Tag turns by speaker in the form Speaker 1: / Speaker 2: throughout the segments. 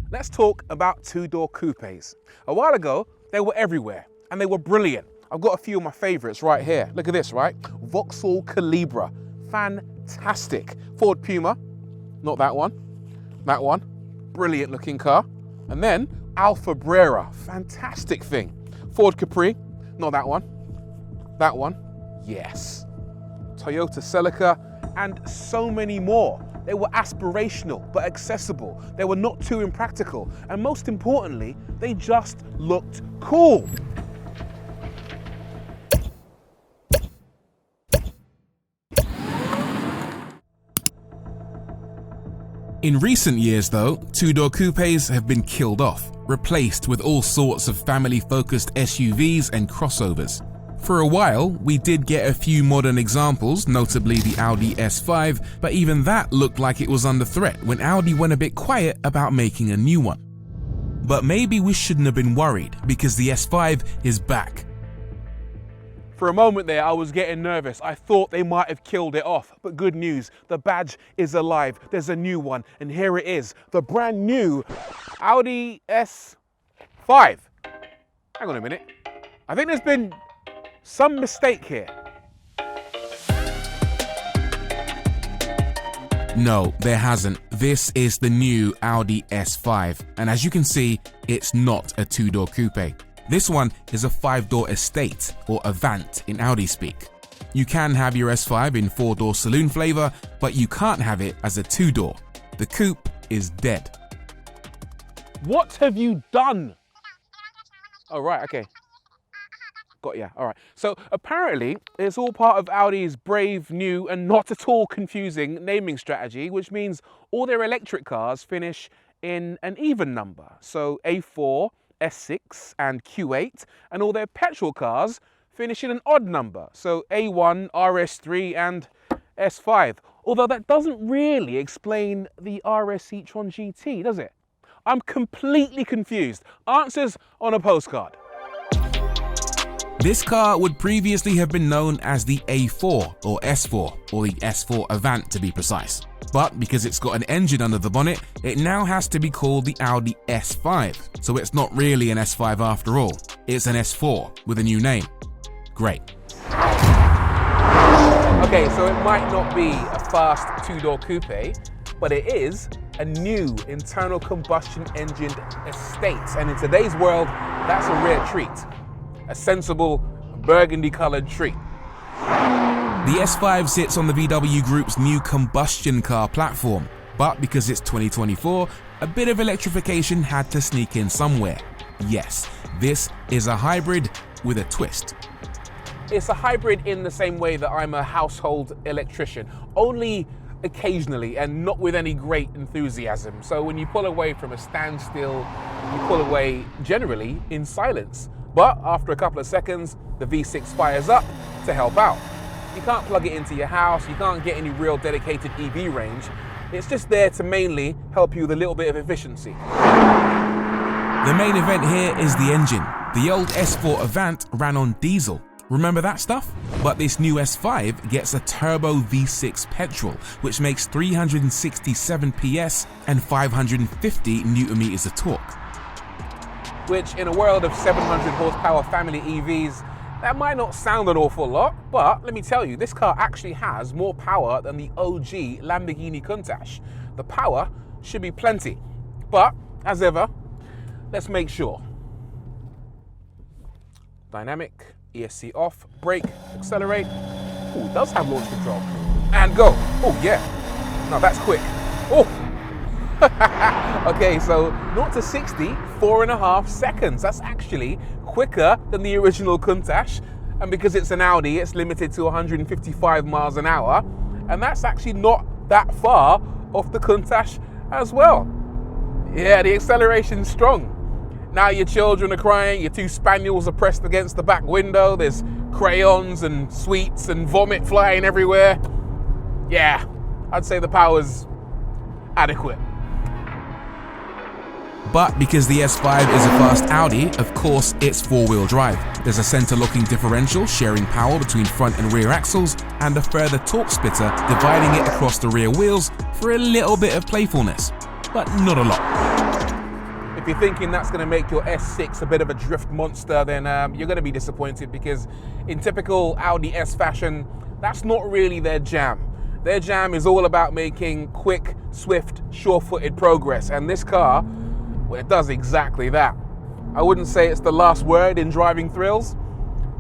Speaker 1: Let's talk about two-door coupes. A while ago, they were everywhere and they were brilliant. I've got a few of my favorites right here. Look at this, right? Vauxhall Calibra, fantastic. Ford Puma, not that one, brilliant looking car. And then Alfa Brera, fantastic thing. Ford Capri, not that one, yes. Toyota Celica, and so many more. They were aspirational, but accessible. They were not too impractical. And most importantly, they just looked cool.
Speaker 2: In recent years though, two-door coupes have been killed off, replaced with all sorts of family-focused SUVs and crossovers. For a while, we did get a few modern examples, notably the Audi S5, but even that looked like it was under threat when Audi went a bit quiet about making a new one. But maybe we shouldn't have been worried, because the S5 is back.
Speaker 1: For a moment there, I was getting nervous. I thought they might have killed it off. But good news, the badge is alive. There's a new one, and here it is, the brand new Audi S5. Hang on a minute. I think there's been some mistake here.
Speaker 2: No, there hasn't. This is the new Audi S5, and as you can see, it's not a two-door coupe. This one is a 5-door estate, or Avant in Audi speak. You can have your S5 in 4-door saloon flavor, but you can't have it as a 2-door. The coupe is dead.
Speaker 1: What have you done? Oh, right, okay. Got ya, all right. So apparently it's all part of Audi's brave, new, and not at all confusing naming strategy, which means all their electric cars finish in an even number. So A4, S6 and Q8, and all their petrol cars finish in an odd number, so A1, RS3 and S5. Although that doesn't really explain the RS e-tron GT, does it? I'm completely confused. Answers on a postcard.
Speaker 2: This car would previously have been known as the A4 or S4, or the S4 Avant to be precise. But because it's got an engine under the bonnet, it now has to be called the Audi S5. So it's not really an S5 after all. It's an S4 with a new name. Great.
Speaker 1: Okay, so it might not be a fast two-door coupe, but it is a new internal combustion engine estate. And in today's world, that's a rare treat. A sensible burgundy-colored treat.
Speaker 2: The S5 sits on the VW Group's new combustion car platform, but because it's 2024, a bit of electrification had to sneak in somewhere. Yes, this is a hybrid with a twist.
Speaker 1: It's a hybrid in the same way that I'm a household electrician, only occasionally and not with any great enthusiasm. So when you pull away from a standstill, you pull away generally in silence. But after a couple of seconds, the V6 fires up to help out. You can't plug it into your house, you can't get any real dedicated EV range. It's just there to mainly help you with a little bit of efficiency.
Speaker 2: The main event here is the engine. The old S4 Avant ran on diesel. Remember that stuff? But this new S5 gets a turbo V6 petrol, which makes 367 PS and 550 Newton meters of torque.
Speaker 1: Which in a world of 700 horsepower family EVs, that might not sound an awful lot, but let me tell you, this car actually has more power than the OG Lamborghini Countach. The power should be plenty, but as ever, let's make sure. Dynamic, ESC off, brake, accelerate. Ooh, it does have launch control. And go. Oh yeah, now that's quick. Oh. Okay, so 0 to 60, 4.5 seconds. That's actually quicker than the original Countach. And because it's an Audi, it's limited to 155 miles an hour. And that's actually not that far off the Countach as well. Yeah, the acceleration's strong. Now your children are crying, your 2 spaniels are pressed against the back window, there's crayons and sweets and vomit flying everywhere. Yeah, I'd say the power's adequate.
Speaker 2: But because the S5 is a fast Audi, of course it's 4-wheel drive. There's a center-locking differential sharing power between front and rear axles, and a further torque splitter dividing it across the rear wheels for a little bit of playfulness, but not a lot.
Speaker 1: If you're thinking that's going to make your S6 a bit of a drift monster, then you're going to be disappointed, because in typical Audi S fashion, that's not really their jam. Their jam is all about making quick, swift, sure-footed progress, and this car, well, it does exactly that. I wouldn't say it's the last word in driving thrills.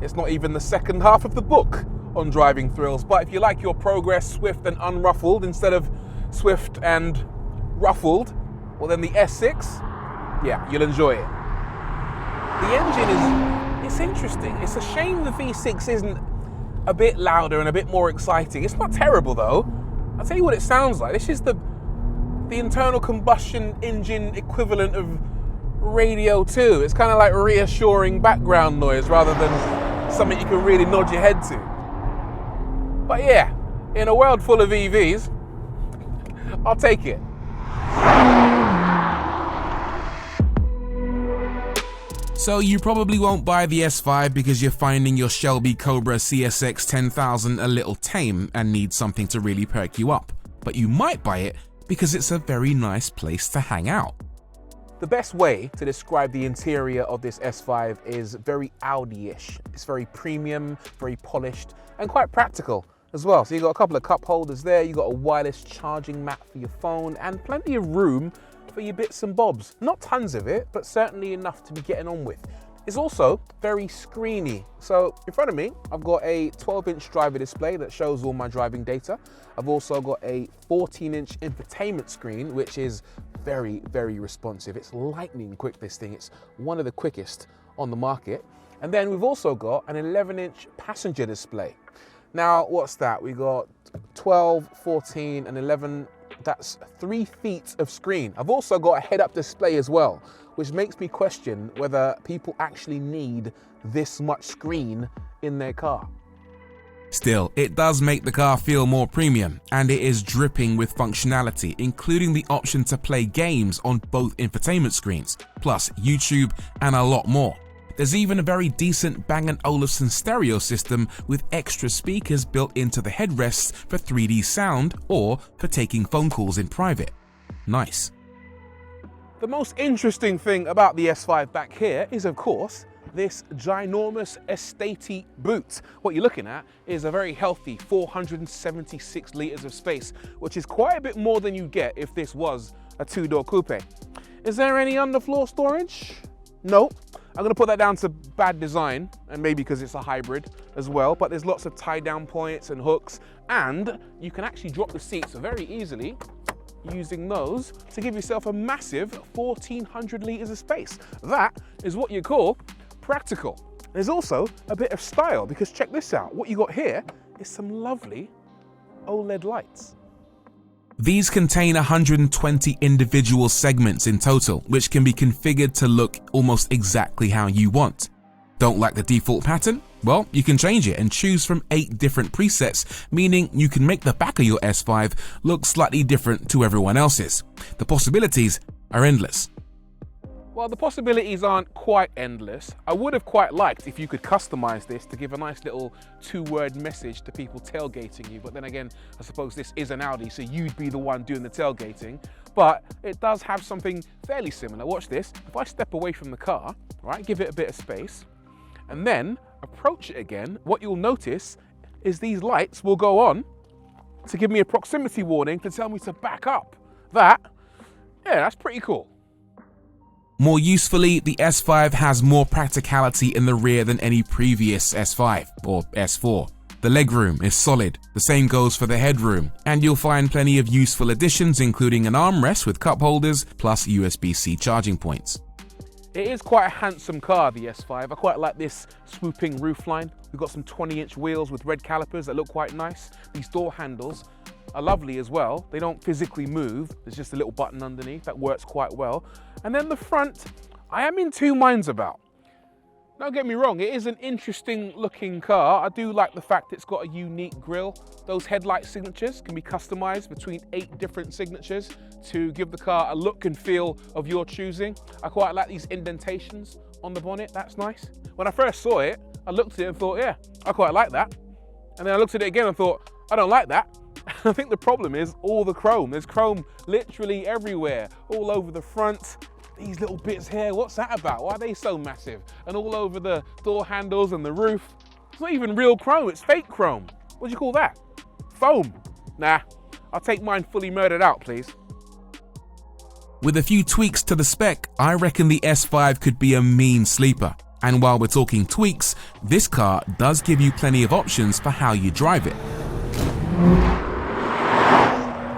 Speaker 1: It's not even the second half of the book on driving thrills, but if you like your progress swift and unruffled instead of swift and ruffled, well then the S6, yeah, you'll enjoy it. The engine it's interesting. It's a shame the V6 isn't a bit louder and a bit more exciting. It's not terrible though. I'll tell you what it sounds like. This is the internal combustion engine equivalent of Radio 2. It's kind of like reassuring background noise rather than something you can really nod your head to. But yeah, in a world full of EVs, I'll take it.
Speaker 2: So you probably won't buy the S5 because you're finding your Shelby Cobra CSX 10000 a little tame and need something to really perk you up. But you might buy it because it's a very nice place to hang out.
Speaker 1: The best way to describe the interior of this S5 is very Audi-ish. It's very premium, very polished, and quite practical as well. So you've got a couple of cup holders there, you've got a wireless charging mat for your phone, and plenty of room for your bits and bobs. Not tons of it, but certainly enough to be getting on with. It's also very screeny. So in front of me, I've got a 12-inch driver display that shows all my driving data. I've also got a 14-inch infotainment screen, which is very, very responsive. It's lightning quick, this thing. It's one of the quickest on the market. And then we've also got an 11-inch passenger display. Now, what's that? We got 12, 14, and 11. That's 3 feet of screen. I've also got a head-up display as well, which makes me question whether people actually need this much screen in their car.
Speaker 2: Still, it does make the car feel more premium, and it is dripping with functionality, including the option to play games on both infotainment screens, plus YouTube and a lot more. There's even a very decent Bang & Olufsen stereo system with extra speakers built into the headrests for 3D sound or for taking phone calls in private. Nice.
Speaker 1: The most interesting thing about the S5 back here is, of course, this ginormous estate boot. What you're looking at is a very healthy 476 litres of space, which is quite a bit more than you get if this was a two-door coupe. Is there any underfloor storage? No. I'm going to put that down to bad design, and maybe because it's a hybrid as well, but there's lots of tie-down points and hooks, and you can actually drop the seats very easily using those to give yourself a massive 1,400 litres of space. That is what you call practical. There's also a bit of style, because check this out. What you got here is some lovely OLED lights.
Speaker 2: These contain 120 individual segments in total, which can be configured to look almost exactly how you want. Don't like the default pattern? Well, you can change it and choose from 8 different presets, meaning you can make the back of your S5 look slightly different to everyone else's. The possibilities are endless.
Speaker 1: Well, the possibilities aren't quite endless. I would have quite liked if you could customize this to give a nice little 2-word message to people tailgating you. But then again, I suppose this is an Audi, so you'd be the one doing the tailgating. But it does have something fairly similar. Watch this. If I step away from the car, right, give it a bit of space, and then approach it again, what you'll notice is these lights will go on to give me a proximity warning to tell me to back up. That's pretty cool.
Speaker 2: More usefully, the S5 has more practicality in the rear than any previous S5 or S4. The legroom is solid, the same goes for the headroom, and you'll find plenty of useful additions including an armrest with cup holders plus USB-C charging points.
Speaker 1: It is quite a handsome car, the S5. I quite like this swooping roofline. We've got some 20-inch wheels with red calipers that look quite nice. These door handles are lovely as well. They don't physically move. There's just a little button underneath that works quite well. And then the front, I am in 2 minds about. Don't get me wrong, it is an interesting looking car. I do like the fact it's got a unique grille. Those headlight signatures can be customized between 8 different signatures to give the car a look and feel of your choosing. I quite like these indentations on the bonnet, that's nice. When I first saw it, I looked at it and thought, yeah, I quite like that. And then I looked at it again and thought, I don't like that. I think the problem is all the chrome. There's chrome literally everywhere, all over the front, these little bits here, what's that about? Why are they so massive? And all over the door handles and the roof. It's not even real chrome, it's fake chrome. What do you call that? Foam. Nah, I'll take mine fully murdered out, please.
Speaker 2: With a few tweaks to the spec, I reckon the S5 could be a mean sleeper. And while we're talking tweaks, this car does give you plenty of options for how you drive it.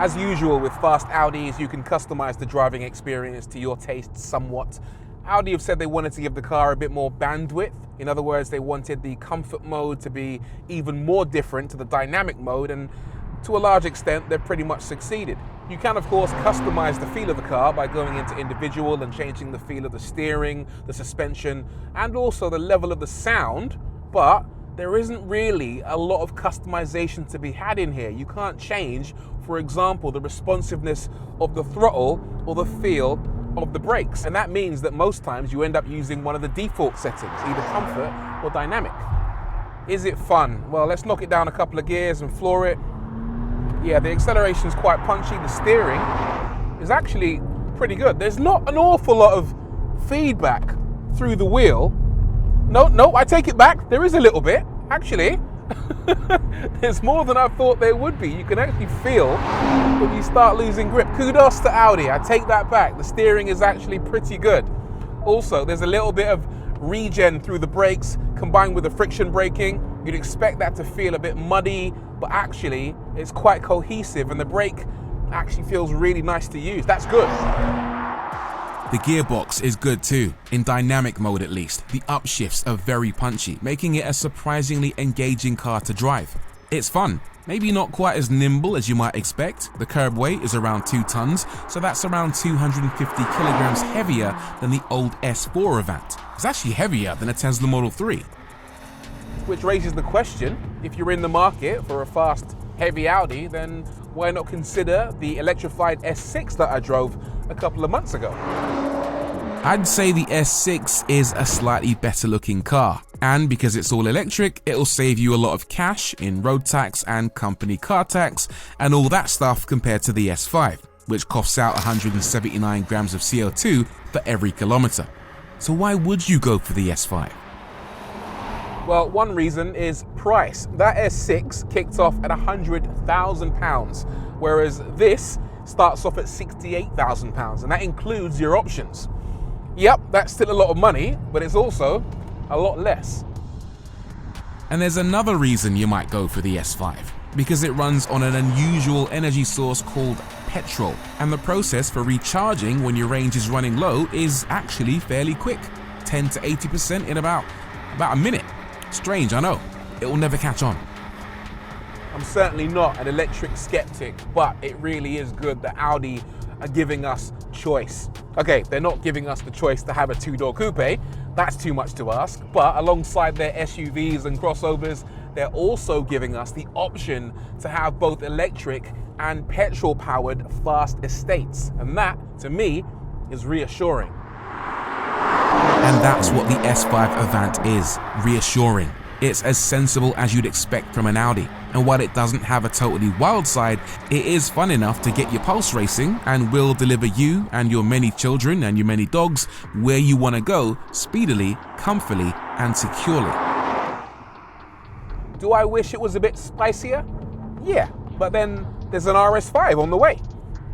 Speaker 1: As usual with fast Audis, you can customize the driving experience to your taste somewhat. Audi have said they wanted to give the car a bit more bandwidth. In other words, they wanted the comfort mode to be even more different to the dynamic mode, and to a large extent, they've pretty much succeeded. You can, of course, customize the feel of the car by going into individual and changing the feel of the steering, the suspension, and also the level of the sound, but there isn't really a lot of customization to be had in here. You can't change, for example, the responsiveness of the throttle or the feel of the brakes. And that means that most times you end up using one of the default settings, either comfort or dynamic. Is it fun? Well, let's knock it down a couple of gears and floor it. Yeah, the acceleration is quite punchy. The steering is actually pretty good. There's not an awful lot of feedback through the wheel. No, I take it back. There is a little bit, actually. There's more than I thought there would be. You can actually feel when you start losing grip. Kudos to Audi, I take that back. The steering is actually pretty good. Also, there's a little bit of regen through the brakes combined with the friction braking. You'd expect that to feel a bit muddy, but actually it's quite cohesive and the brake actually feels really nice to use. That's good.
Speaker 2: The gearbox is good too, in dynamic mode at least. The upshifts are very punchy, making it a surprisingly engaging car to drive. It's fun, maybe not quite as nimble as you might expect. The curb weight is around 2 tons, so that's around 250 kilograms heavier than the old S4 Avant. It's actually heavier than a Tesla Model 3.
Speaker 1: Which raises the question, if you're in the market for a fast, heavy Audi, then why not consider the electrified S6 that I drove a couple of months ago?
Speaker 2: I'd say the S6 is a slightly better looking car, and because it's all electric, it'll save you a lot of cash in road tax and company car tax and all that stuff compared to the S5, which coughs out 179 grams of CO2 for every kilometer. So why would you go for the S5?
Speaker 1: Well, one reason is price. That S6 kicked off at £100,000, whereas this starts off at £68,000, and that includes your options. Yep, that's still a lot of money, but it's also a lot less.
Speaker 2: And there's another reason you might go for the S5, because it runs on an unusual energy source called petrol, and the process for recharging when your range is running low is actually fairly quick, 10 to 80% in about a minute. Strange, I know. It will never catch on.
Speaker 1: I'm certainly not an electric skeptic, but it really is good that Audi are giving us choice. Okay, they're not giving us the choice to have a 2-door coupe. That's too much to ask. But alongside their SUVs and crossovers, they're also giving us the option to have both electric and petrol-powered fast estates. And that, to me, is reassuring.
Speaker 2: And that's what the S5 Avant is, reassuring. It's as sensible as you'd expect from an Audi, and while it doesn't have a totally wild side, it is fun enough to get your pulse racing and will deliver you and your many children and your many dogs where you want to go speedily, comfortably, and securely.
Speaker 1: Do I wish it was a bit spicier? Yeah, but then there's an RS5 on the way.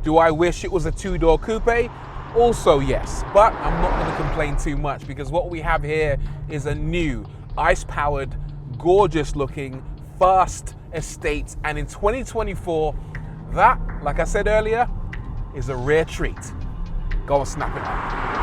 Speaker 1: Do I wish it was a 2-door coupe? Also yes, but I'm not going to complain too much because what we have here is a new ICE-powered, gorgeous-looking, fast estate, and in 2024, that, like I said earlier, is a rare treat. Go and snap it up.